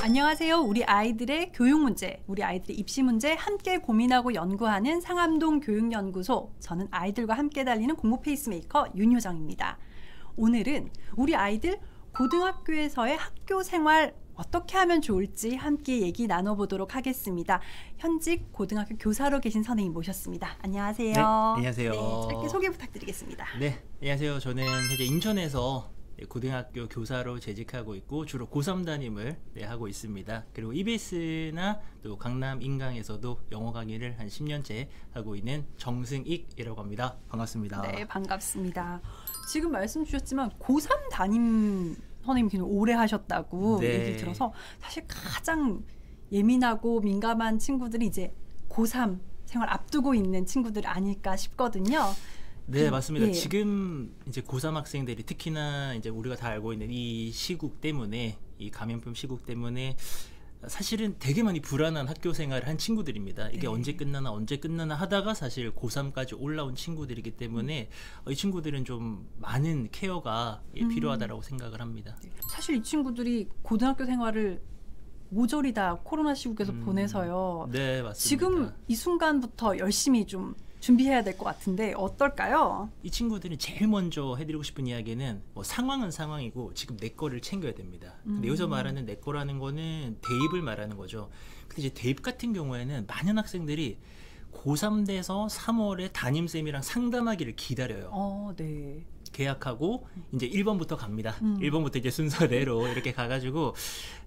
안녕하세요. 우리 아이들의 교육 문제, 우리 아이들의 입시 문제 함께 고민하고 연구하는 상암동 교육연구소. 저는 아이들과 함께 달리는 공부 페이스메이커 윤효정입니다. 오늘은 우리 아이들 고등학교에서의 학교 생활 어떻게 하면 좋을지 함께 얘기 나눠보도록 하겠습니다. 현직 고등학교 교사로 계신 선생님 모셨습니다. 안녕하세요. 네, 안녕하세요. 네, 짧게 소개 부탁드리겠습니다. 네, 안녕하세요. 저는 현재 인천에서 고등학교 교사로 재직하고 있고 주로 고3 담임을 하고 있습니다. 그리고 EBS나 또 강남 인강에서도 영어 강의를 한 10년째 하고 있는 정승익이라고 합니다. 반갑습니다. 네, 반갑습니다. 지금 말씀 주셨지만 고3 담임 선생님 굉장히 오래 하셨다고 얘기 들어서 사실 가장 예민하고 민감한 친구들이 이제 고3 생활 앞두고 있는 친구들 아닐까 싶거든요. 네, 맞습니다. 예. 지금 이제 고3 학생들이 특히나 이제 우리가 다 알고 있는 이 시국 때문에, 이 감염병 시국 때문에 사실은 되게 많이 불안한 학교 생활을 한 친구들입니다. 이게 언제 끝나나 하다가 사실 고3까지 올라온 친구들이기 때문에 이 친구들은 좀 많은 케어가 필요하다라고 생각을 합니다. 사실 이 친구들이 고등학교 생활을 모조리 다 코로나 시국에서 보내서요. 네, 맞습니다. 지금 이 순간부터 열심히 좀 준비해야 될 것 같은데 어떨까요? 이 친구들은 제일 먼저 해드리고 싶은 이야기는 상황은 상황이고 지금 내 거를 챙겨야 됩니다. 근데 여기서 말하는 내 거라는 거는 대입을 말하는 거죠. 근데 이제 대입 같은 경우에는 많은 학생들이 고3 돼서 3월에 담임쌤이랑 상담하기를 기다려요. 네. 계약하고 이제 1번부터 갑니다. 1번부터 이제 순서대로 이렇게 가가지고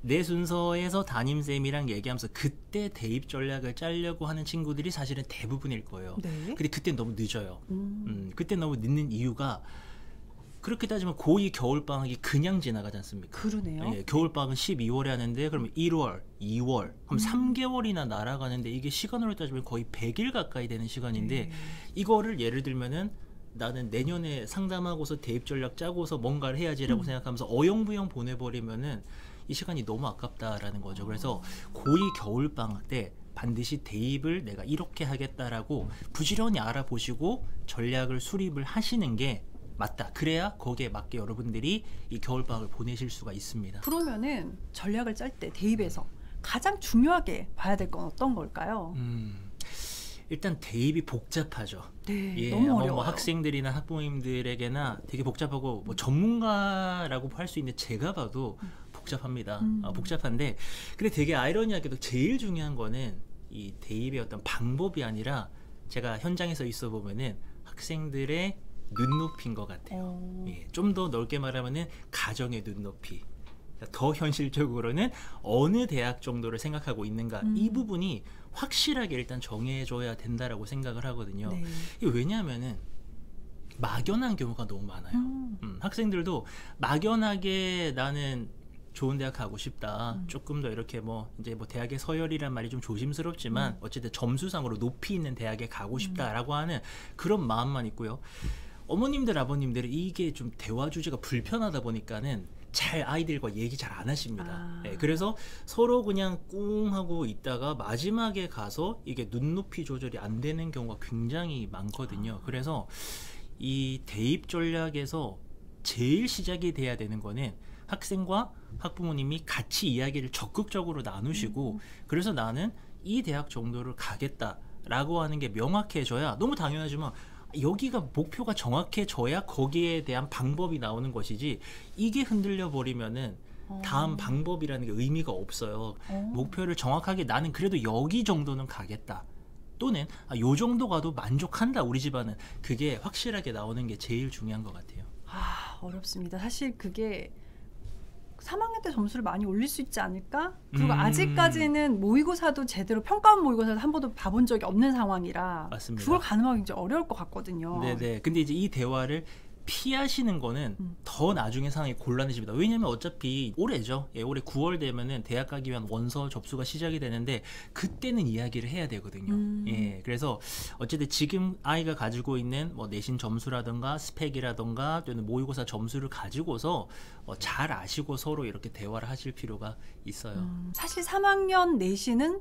내 순서에서 담임쌤이랑 얘기하면서 그때 대입 전략을 짜려고 하는 친구들이 사실은 대부분일 거예요. 네. 근데 그때 너무 늦어요. 그때 너무 늦는 이유가 그렇게 따지면 고2 겨울방학이 그냥 지나가지 않습니까? 그러네요. 예, 겨울방학은 12월에 하는데 그러면 1월, 2월 그럼 3개월이나 날아가는데 이게 시간으로 따지면 거의 100일 가까이 되는 시간인데 이거를 예를 들면은 나는 내년에 상담하고서 대입 전략 짜고서 뭔가를 해야지라고 생각하면서 어영부영 보내버리면은 이 시간이 너무 아깝다라는 거죠. 그래서 고2 겨울방학 때 반드시 대입을 내가 이렇게 하겠다라고 부지런히 알아보시고 전략을 수립을 하시는 게 맞다. 그래야 거기에 맞게 여러분들이 이 겨울방학을 보내실 수가 있습니다. 그러면은 전략을 짤 때 대입에서 가장 중요하게 봐야 될 건 어떤 걸까요? 일단 대입이 복잡하죠. 네, 너무 어려워요. 뭐 학생들이나 학부모님들에게나 되게 복잡하고 뭐 전문가라고 할 수 있는 제가 봐도 복잡합니다. 복잡한데 근데 되게 아이러니하게도 제일 중요한 거는 이 대입의 어떤 방법이 아니라 제가 현장에서 있어 보면은 학생들의 눈높이인 것 같아요. 좀 더 넓게 말하면은 가정의 눈높이. 더 현실적으로는 어느 대학 정도를 생각하고 있는가 이 부분이 확실하게 일단 정해줘야 된다라고 생각을 하거든요. 네. 이게 왜냐하면은 막연한 경우가 너무 많아요. 학생들도 막연하게 나는 좋은 대학 가고 싶다. 조금 더 이렇게 이제 대학의 서열이란 말이 좀 조심스럽지만 어쨌든 점수상으로 높이 있는 대학에 가고 싶다라고 하는 그런 마음만 있고요. 어머님들 아버님들은 이게 좀 대화 주제가 불편하다 보니까는 잘 아이들과 얘기 잘 안 하십니다. 네, 그래서 서로 그냥 꿍 하고 있다가 마지막에 가서 이게 눈높이 조절이 안 되는 경우가 굉장히 많거든요. 그래서 이 대입 전략에서 제일 시작이 돼야 되는 거는 학생과 학부모님이 같이 이야기를 적극적으로 나누시고 그래서 나는 이 대학 정도를 가겠다라고 하는 게 명확해져야 너무 당연하지만 여기가 목표가 정확해져야 거기에 대한 방법이 나오는 것이지 이게 흔들려 버리면은 다음 방법이라는 게 의미가 없어요. 목표를 정확하게 나는 그래도 여기 정도는 가겠다. 또는 요 정도 가도 만족한다 우리 집안은. 그게 확실하게 나오는 게 제일 중요한 것 같아요. 어렵습니다. 사실 그게 3학년 때 점수를 많이 올릴 수 있지 않을까? 그리고 아직까지는 모의고사도 제대로 평가원 모의고사를 한 번도 봐본 적이 없는 상황이라 맞습니다. 그걸 가늠하기 굉장히 어려울 것 같거든요. 네네. 근데 이제 이 대화를 피하시는 거는 더 나중에 상황이 곤란해집니다. 왜냐하면 어차피 올해죠. 올해 9월 되면은 대학 가기 위한 원서 접수가 시작이 되는데 그때는 이야기를 해야 되거든요. 그래서 어쨌든 지금 아이가 가지고 있는 내신 점수라든가 스펙이라든가 또는 모의고사 점수를 가지고서 잘 아시고 서로 이렇게 대화를 하실 필요가 있어요. 사실 3학년 내신은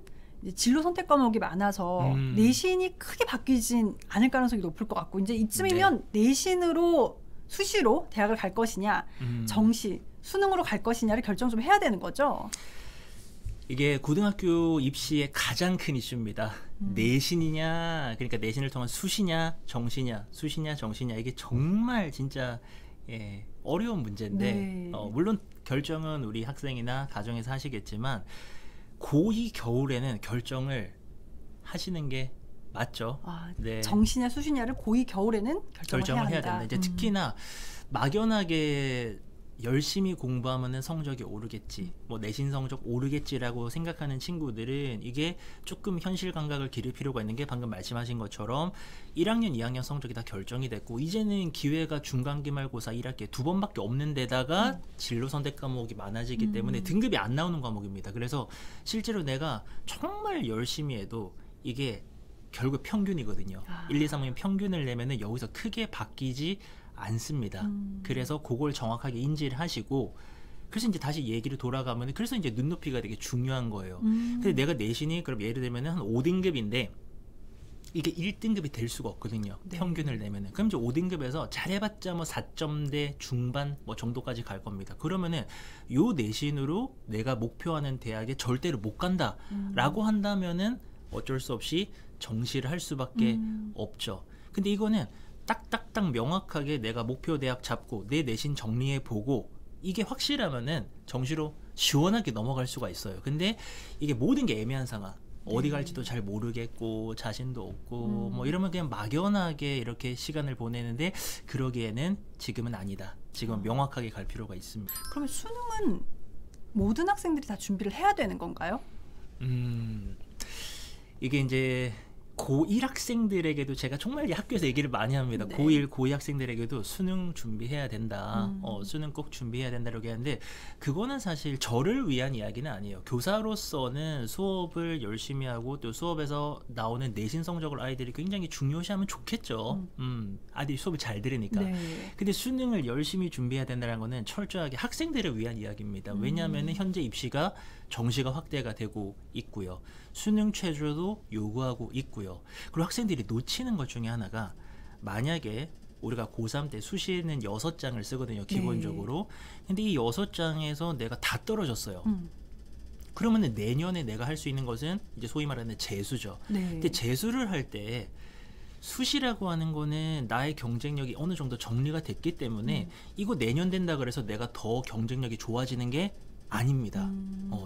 진로 선택 과목이 많아서 내신이 크게 바뀌진 않을 가능성이 높을 것 같고 이제 이쯤이면 내신으로 수시로 대학을 갈 것이냐 정시 수능으로 갈 것이냐를 결정 좀 해야 되는 거죠. 이게 고등학교 입시의 가장 큰 이슈입니다. 내신이냐, 그러니까 내신을 통한 수시냐, 정시냐, 수시냐, 정시냐, 이게 정말 진짜 어려운 문제인데, 네. 물론 결정은 우리 학생이나 가정에서 하시겠지만 고2 겨울에는 결정을 하시는 게 맞죠. 네. 정시냐 수시냐를 고2 겨울에는 결정을 해야 된다. 이제 특히나 막연하게 열심히 공부하면은 성적이 오르겠지, 뭐 내신 성적 오르겠지라고 생각하는 친구들은 이게 조금 현실 감각을 기를 필요가 있는 게 방금 말씀하신 것처럼 1학년, 2학년 성적이 다 결정이 됐고 이제는 기회가 중간기말고사 1학기에 2번밖에 없는 데다가 진로 선택 과목이 많아지기 때문에 등급이 안 나오는 과목입니다. 그래서 실제로 내가 정말 열심히 해도 이게 결국 평균이거든요. 1, 2, 3학년 평균을 내면은 여기서 크게 바뀌지 않습니다. 그래서 그걸 정확하게 인지를 하시고, 그래서 이제 다시 얘기를 돌아가면, 그래서 이제 눈높이가 되게 중요한 거예요. 근데 내가 내신이 그럼 예를 들면 한 5등급인데 이게 1등급이 될 수가 없거든요. 네. 평균을 내면은. 그럼 이제 5등급에서 잘해봤자 뭐 4점대 중반 뭐 정도까지 갈 겁니다. 그러면은 요 내신으로 내가 목표하는 대학에 절대로 못 간다라고 한다면은 어쩔 수 없이 정시를 할 수밖에 없죠. 근데 이거는 딱딱딱 명확하게 내가 목표 대학 잡고 내 내신 정리해 보고 이게 확실하면은 정시로 시원하게 넘어갈 수가 있어요. 근데 이게 모든 게 애매한 상황. 어디 갈지도 잘 모르겠고 자신도 없고 뭐 이러면 그냥 막연하게 이렇게 시간을 보내는데, 그러기에는 지금은 아니다. 지금 명확하게 갈 필요가 있습니다. 그러면 수능은 모든 학생들이 다 준비를 해야 되는 건가요? 이게 이제 고1 학생들에게도 제가 정말 학교에서 얘기를 많이 합니다. 네. 고1, 고2 학생들에게도 수능 준비해야 된다. 수능 꼭 준비해야 된다라고 하는데, 그거는 사실 저를 위한 이야기는 아니에요. 교사로서는 수업을 열심히 하고 또 수업에서 나오는 내신 성적을 아이들이 굉장히 중요시하면 좋겠죠. 아이들이 수업을 잘 들으니까. 네. 근데 수능을 열심히 준비해야 된다는 거는 철저하게 학생들을 위한 이야기입니다. 왜냐하면 현재 입시가 정시가 확대가 되고 있고요. 수능 최저도 요구하고 있고요. 그리고 학생들이 놓치는 것 중에 하나가, 만약에 우리가 고3 때 수시는 6장을 쓰거든요. 기본적으로. 근데 이 6장에서 내가 다 떨어졌어요. 그러면은 내년에 내가 할 수 있는 것은 이제 소위 말하는 재수죠. 네. 근데 재수를 할 때 수시라고 하는 거는 나의 경쟁력이 어느 정도 정리가 됐기 때문에 이거 내년 된다 그래서 내가 더 경쟁력이 좋아지는 게 아닙니다.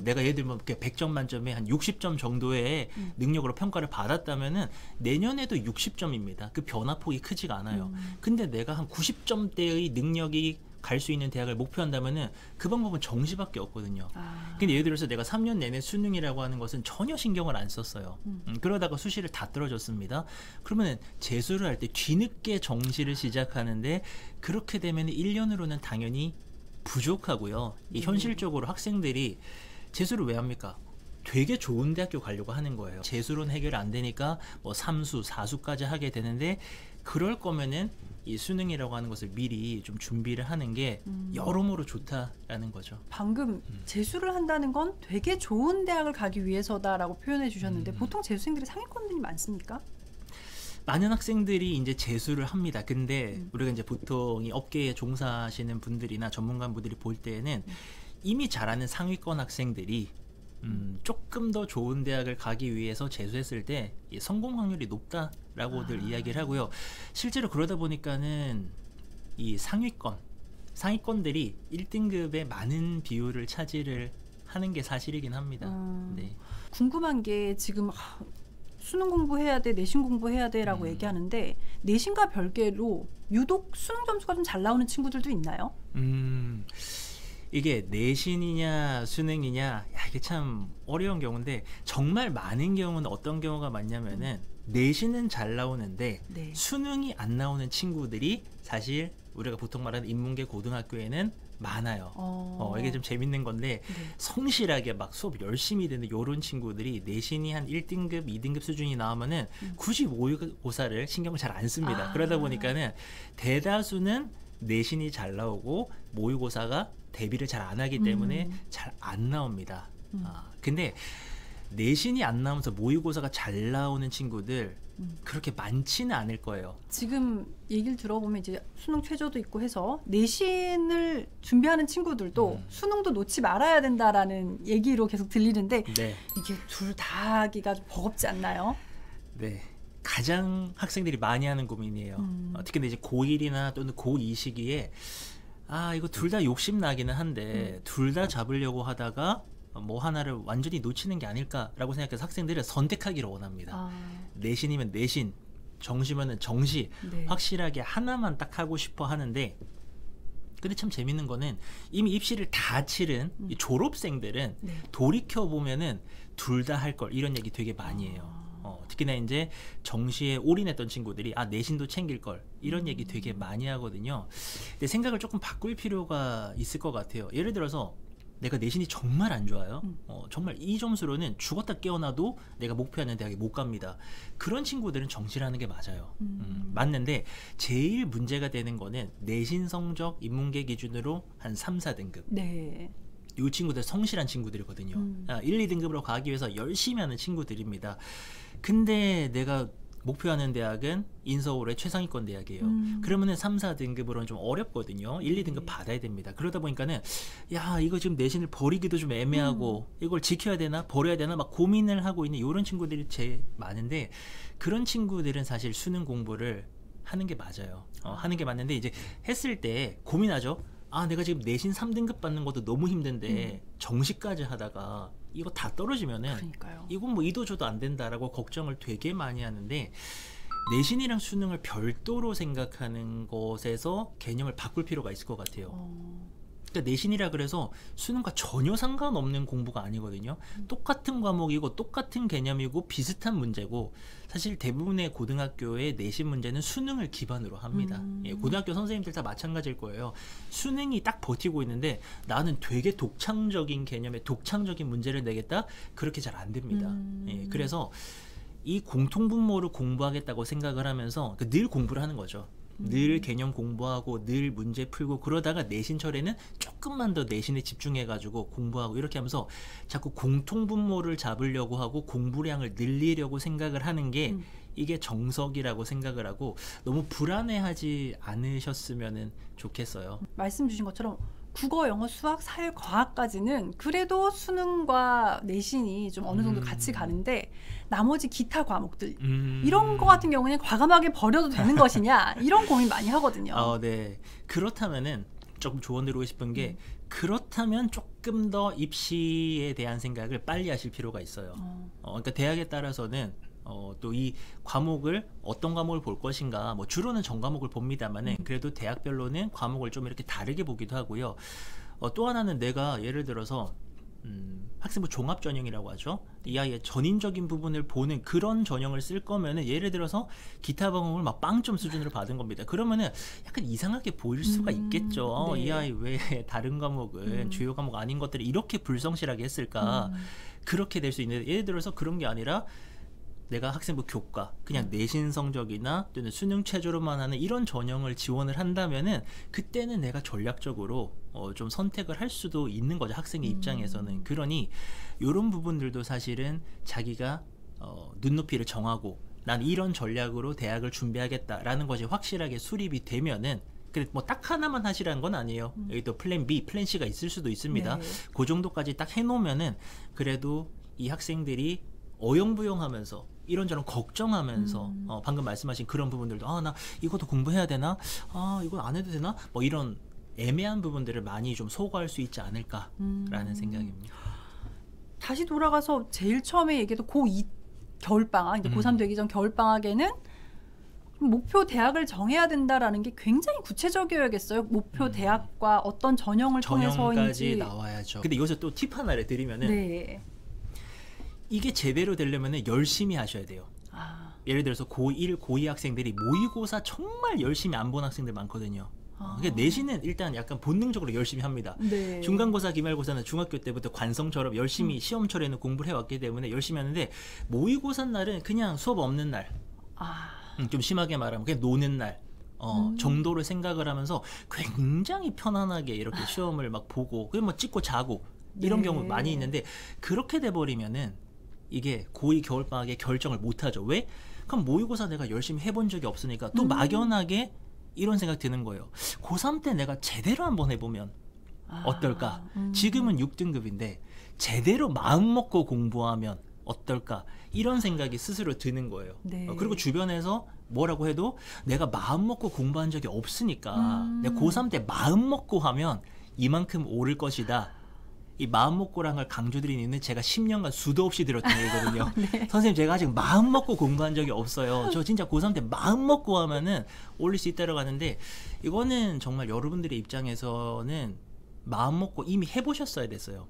내가 예를 들면 100점 만점에 한 60점 정도의 능력으로 평가를 받았다면은 내년에도 60점입니다. 그 변화폭이 크지가 않아요. 근데 내가 한 90점대의 능력이 갈 수 있는 대학을 목표한다면은 그 방법은 정시밖에 없거든요. 근데 예를 들어서 내가 3년 내내 수능이라고 하는 것은 전혀 신경을 안 썼어요. 그러다가 수시를 다 떨어졌습니다. 그러면 재수를 할 때 뒤늦게 정시를 시작하는데, 그렇게 되면 1년으로는 당연히 부족하고요. 이 현실적으로 학생들이 재수를 왜 합니까? 되게 좋은 대학교 가려고 하는 거예요. 재수로는 해결 안 되니까 뭐 3수, 4수까지 하게 되는데, 그럴 거면은 이 수능이라고 하는 것을 미리 좀 준비를 하는 게 여러모로 좋다라는 거죠. 방금 재수를 한다는 건 되게 좋은 대학을 가기 위해서다라고 표현해 주셨는데, 보통 재수생들이 상위권들이 많습니까? 많은 학생들이 이제 재수를 합니다. 근데 우리가 이제 보통 이 업계에 종사하시는 분들이나 전문가분들이 볼 때에는 이미 잘하는 상위권 학생들이 조금 더 좋은 대학을 가기 위해서 재수했을 때 성공 확률이 높다라고들 이야기를 하고요. 실제로 그러다 보니까는 이 상위권들이 1등급의 많은 비율을 차지를 하는 게 사실이긴 합니다. 네. 궁금한 게, 지금 수능 공부해야 돼, 내신 공부해야 돼라고 얘기하는데, 내신과 별개로 유독 수능 점수가 좀 잘 나오는 친구들도 있나요? 이게 내신이냐 수능이냐, 야, 이게 참 어려운 경우인데, 정말 많은 경우는 어떤 경우가 많냐면은 내신은 잘 나오는데 네. 수능이 안 나오는 친구들이 사실 우리가 보통 말하는 인문계 고등학교에는 많아요. 이게 좀 재밌는 건데, 네. 성실하게 막 수업 열심히 듣는 요런 친구들이 내신이 한 1등급, 2등급 수준이 나오면은 굳이 모의고사를 신경을 잘 안 씁니다. 그러다 보니까는 대다수는 내신이 잘 나오고 모의고사가 대비를 잘 안 하기 때문에 잘 안 나옵니다. 근데 내신이 안 나오면서 모의고사가 잘 나오는 친구들 그렇게 많지는 않을 거예요. 지금 얘기를 들어보면 이제 수능 최저도 있고 해서 내신을 준비하는 친구들도 수능도 놓지 말아야 된다라는 얘기로 계속 들리는데 네. 이게 둘 다 하기가 좀 버겁지 않나요? 네. 가장 학생들이 많이 하는 고민이에요. 특히 이제 고1이나 또는 고2 시기에 이거 둘 다 욕심 나기는 한데 둘 다 잡으려고 하다가 뭐 하나를 완전히 놓치는 게 아닐까라고 생각해서 학생들은 선택하기를 원합니다. 내신이면 내신, 정시면은 정시, 네. 확실하게 하나만 딱 하고 싶어 하는데, 근데 참 재밌는 거는 이미 입시를 다 치른 이 졸업생들은 네. 돌이켜 보면은 둘 다 할 걸 이런 얘기 되게 많이 해요. 특히나 이제 정시에 올인했던 친구들이 내신도 챙길 걸 이런 얘기 되게 많이 하거든요. 근데 생각을 조금 바꿀 필요가 있을 것 같아요. 예를 들어서 내가 내신이 정말 안 좋아요. 정말 이 점수로는 죽었다 깨어나도 내가 목표하는 대학에 못 갑니다. 그런 친구들은 정시를 하는 게 맞아요. 맞는데 제일 문제가 되는 거는 내신 성적 인문계 기준으로 한 3, 4등급. 네. 이 친구들 성실한 친구들이거든요. 1, 2등급으로 가기 위해서 열심히 하는 친구들입니다. 근데 내가 목표하는 대학은 인서울의 최상위권 대학이에요. 그러면은 3, 4등급으로는 좀 어렵거든요. 1, 2등급 받아야 됩니다. 그러다 보니까는 이거 지금 내신을 버리기도 좀 애매하고 이걸 지켜야 되나 버려야 되나 막 고민을 하고 있는 이런 친구들이 제일 많은데, 그런 친구들은 사실 수능 공부를 하는 게 맞아요. 하는 게 맞는데 이제 했을 때 고민하죠. 내가 지금 내신 3등급 받는 것도 너무 힘든데 정시까지 하다가 이거 다 떨어지면은 그러니까요. 이건 뭐 이도 저도 안 된다라고 걱정을 되게 많이 하는데, 내신이랑 수능을 별도로 생각하는 것에서 개념을 바꿀 필요가 있을 것 같아요. 그러니까 내신이라 그래서 수능과 전혀 상관없는 공부가 아니거든요. 똑같은 과목이고 똑같은 개념이고 비슷한 문제고, 사실 대부분의 고등학교의 내신 문제는 수능을 기반으로 합니다. 고등학교 선생님들 다 마찬가지일 거예요. 수능이 딱 버티고 있는데 나는 되게 독창적인 개념의 독창적인 문제를 내겠다? 그렇게 잘 안 됩니다. 그래서 이 공통분모를 공부하겠다고 생각을 하면서 늘 공부를 하는 거죠. 늘 개념 공부하고 늘 문제 풀고, 그러다가 내신철에는 조금만 더 내신에 집중해가지고 공부하고 이렇게 하면서 자꾸 공통분모를 잡으려고 하고 공부량을 늘리려고 생각을 하는 게 이게 정석이라고 생각을 하고, 너무 불안해하지 않으셨으면 좋겠어요. 말씀 주신 것처럼 국어, 영어, 수학, 사회, 과학까지는 그래도 수능과 내신이 좀 어느 정도 같이 가는데, 나머지 기타 과목들 이런 거 같은 경우는 과감하게 버려도 되는 것이냐 이런 고민 많이 하거든요. 네. 그렇다면은 조금 조언 드리고 싶은 게, 그렇다면 조금 더 입시에 대한 생각을 빨리 하실 필요가 있어요. 그러니까 대학에 따라서는 또 이 과목을 어떤 과목을 볼 것인가, 뭐 주로는 전 과목을 봅니다만은 그래도 대학별로는 과목을 좀 이렇게 다르게 보기도 하고요. 또 하나는 내가 예를 들어서 학생부 종합 전형이라고 하죠. 이 아이의 전인적인 부분을 보는 그런 전형을 쓸 거면은, 예를 들어서 기타 과목을 막 빵점 수준으로 받은 겁니다. 그러면은 약간 이상하게 보일 수가 있겠죠. 네. 이 아이 왜 다른 과목은 주요 과목 아닌 것들을 이렇게 불성실하게 했을까? 그렇게 될 수 있는데, 예를 들어서 그런 게 아니라 내가 학생부 교과, 그냥 내신 성적이나 또는 수능 최저로만 하는 이런 전형을 지원을 한다면은 그때는 내가 전략적으로 좀 선택을 할 수도 있는 거죠, 학생의 입장에서는. 그러니 이런 부분들도 사실은 자기가 눈높이를 정하고 난 이런 전략으로 대학을 준비하겠다라는 것이 확실하게 수립이 되면은, 뭐 딱 하나만 하시라는 건 아니에요. 여기 또 플랜 B, 플랜 C가 있을 수도 있습니다. 네. 그 정도까지 딱 해놓으면은 그래도 이 학생들이 어영부영하면서 이런저런 걱정하면서 방금 말씀하신 그런 부분들도 나 이것도 공부해야 되나? 이건 안 해도 되나? 뭐 이런 애매한 부분들을 많이 좀 소거할 수 있지 않을까라는 생각입니다. 다시 돌아가서 제일 처음에 얘기했던 고2 겨울방학, 이제 고3 되기 전 겨울방학에는 목표 대학을 정해야 된다라는 게 굉장히 구체적이어야겠어요. 목표 대학과 어떤 전형을 전형까지 통해서인지. 나와야죠. 근데 여기서 또 팁 하나를 드리면은, 네. 이게 제대로 되려면 열심히 하셔야 돼요. 예를 들어서 고1, 고2 학생들이 모의고사 정말 열심히 안 본 학생들 많거든요. 그러니까 내신은 일단 약간 본능적으로 열심히 합니다. 네. 중간고사, 기말고사는 중학교 때부터 관성처럼 열심히 시험철에는 공부를 해왔기 때문에 열심히 하는데, 모의고사 날은 그냥 수업 없는 날, 좀 심하게 말하면 그냥 노는 날 정도를 생각을 하면서 굉장히 편안하게 이렇게 시험을 막 보고 그냥 뭐 찍고 자고 이런 네. 경우 많이 있는데, 그렇게 돼버리면은 이게 고2 겨울방학에 결정을 못하죠. 왜? 그럼 모의고사 내가 열심히 해본 적이 없으니까 또 막연하게 이런 생각 드는 거예요. 고3 때 내가 제대로 한번 해보면 어떨까? 지금은 6등급인데 제대로 마음 먹고 공부하면 어떨까? 이런 생각이 스스로 드는 거예요. 네. 그리고 주변에서 뭐라고 해도 내가 마음 먹고 공부한 적이 없으니까 내가 고3 때 마음 먹고 하면 이만큼 오를 것이다. 이 마음 먹고라는 걸 강조드리는 이유는 제가 10년간 수도 없이 들었던 얘기거든요. 네. 선생님 제가 아직 마음 먹고 공부한 적이 없어요. 저 진짜 고3 때 마음 먹고 하면은 올릴 수 있다고 하는데 이거는 정말 여러분들의 입장에서는 마음 먹고 이미 해보셨어야 됐어요.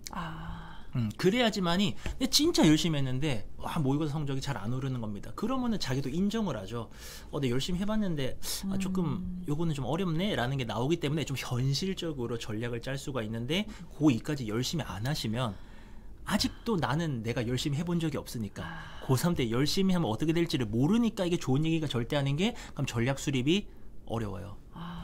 그래야지만이 진짜 열심히 했는데 모의고사 성적이 잘 안 오르는 겁니다. 그러면은 자기도 인정을 하죠. 내가 열심히 해봤는데 조금 요거는 좀 어렵네 라는 게 나오기 때문에 좀 현실적으로 전략을 짤 수가 있는데 고2까지 열심히 안 하시면 아직도 나는 내가 열심히 해본 적이 없으니까 고3 때 열심히 하면 어떻게 될지를 모르니까 이게 좋은 얘기가 절대 아닌 게 그럼 전략 수립이 어려워요.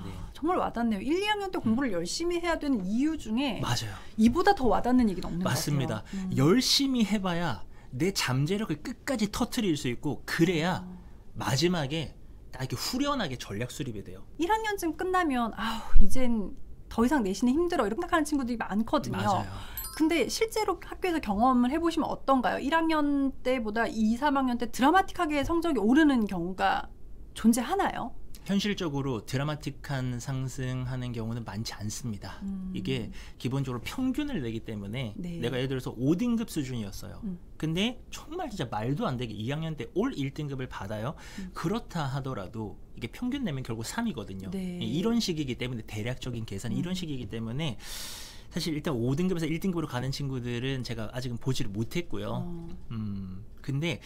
네. 정말 와닿네요. 1, 2학년 때 공부를 열심히 해야 되는 이유 중에 맞아요. 이보다 더 와닿는 얘기는 없는 맞습니다. 것 같아요. 열심히 해봐야 내 잠재력을 끝까지 터트릴 수 있고 그래야 마지막에 딱 이렇게 후련하게 전략 수립이 돼요. 1학년쯤 끝나면 이젠 더 이상 내신이 힘들어 이렇게 생각하는 친구들이 많거든요. 맞아요. 근데 실제로 학교에서 경험을 해보시면 어떤가요? 1학년 때보다 2, 3학년 때 드라마틱하게 성적이 오르는 경우가 존재하나요? 현실적으로 드라마틱한 상승하는 경우는 많지 않습니다. 이게 기본적으로 평균을 내기 때문에 네. 내가 예를 들어서 5등급 수준이었어요. 근데 정말 진짜 말도 안 되게 2학년 때 올 1등급을 받아요. 그렇다 하더라도 이게 평균 내면 결국 3이거든요. 네. 이런 식이기 때문에 대략적인 계산이 이런 식이기 때문에 사실 일단 5등급에서 1등급으로 가는 친구들은 제가 아직은 보지를 못했고요. 근데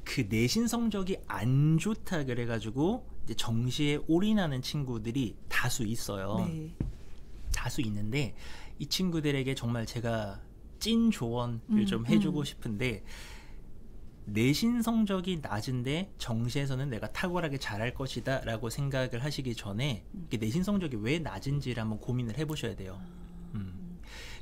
그 내신 성적이 안 좋다 그래가지고 이제 정시에 올인하는 친구들이 다수 있어요. 네. 다수 있는데 이 친구들에게 정말 제가 찐 조언을 좀 해주고 싶은데 내신 성적이 낮은데 정시에서는 내가 탁월하게 잘할 것이다 라고 생각을 하시기 전에 내신 성적이 왜 낮은지를 한번 고민을 해보셔야 돼요.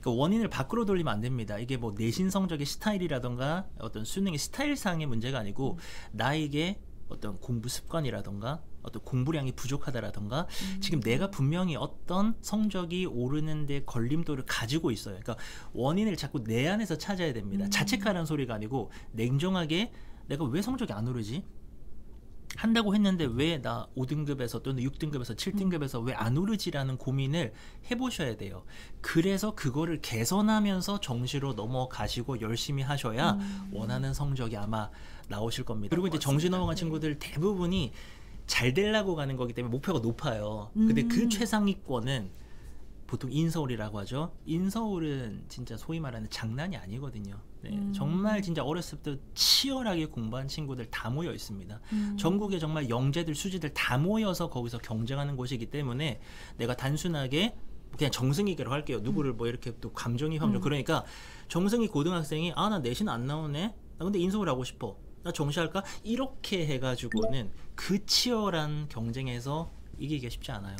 그 원인을 밖으로 돌리면 안 됩니다. 이게 뭐 내신 성적의 스타일이라던가 어떤 수능의 스타일상의 문제가 아니고 나에게 어떤 공부 습관이라던가 어떤 공부량이 부족하다라던가 지금 내가 분명히 어떤 성적이 오르는데 걸림돌을 가지고 있어요. 그러니까 원인을 자꾸 내 안에서 찾아야 됩니다. 자책하라는 소리가 아니고 냉정하게 내가 왜 성적이 안 오르지? 한다고 했는데 왜 나 5등급에서 또는 6등급에서 7등급에서 왜 안 오르지라는 고민을 해보셔야 돼요. 그래서 그거를 개선하면서 정시로 넘어가시고 열심히 하셔야 원하는 성적이 아마 나오실 겁니다. 그리고 이제 정시 넘어간 친구들 대부분이 잘 되려고 가는 거기 때문에 목표가 높아요. 근데 그 최상위권은 보통 인서울이라고 하죠. 인서울은 진짜 소위 말하는 장난이 아니거든요. 네, 정말 진짜 어렸을 때 치열하게 공부한 친구들 다 모여 있습니다. 전국에 정말 영재들, 수지들 다 모여서 거기서 경쟁하는 곳이기 때문에 내가 단순하게 그냥 정승이계로 할게요. 누구를 뭐 이렇게 또 감정이입하면 그러니까 정승이 고등학생이 나 내신 안 나오네. 나 근데 인서울 하고 싶어. 나 정시할까? 이렇게 해가지고는 그 치열한 경쟁에서 이기기가 쉽지 않아요.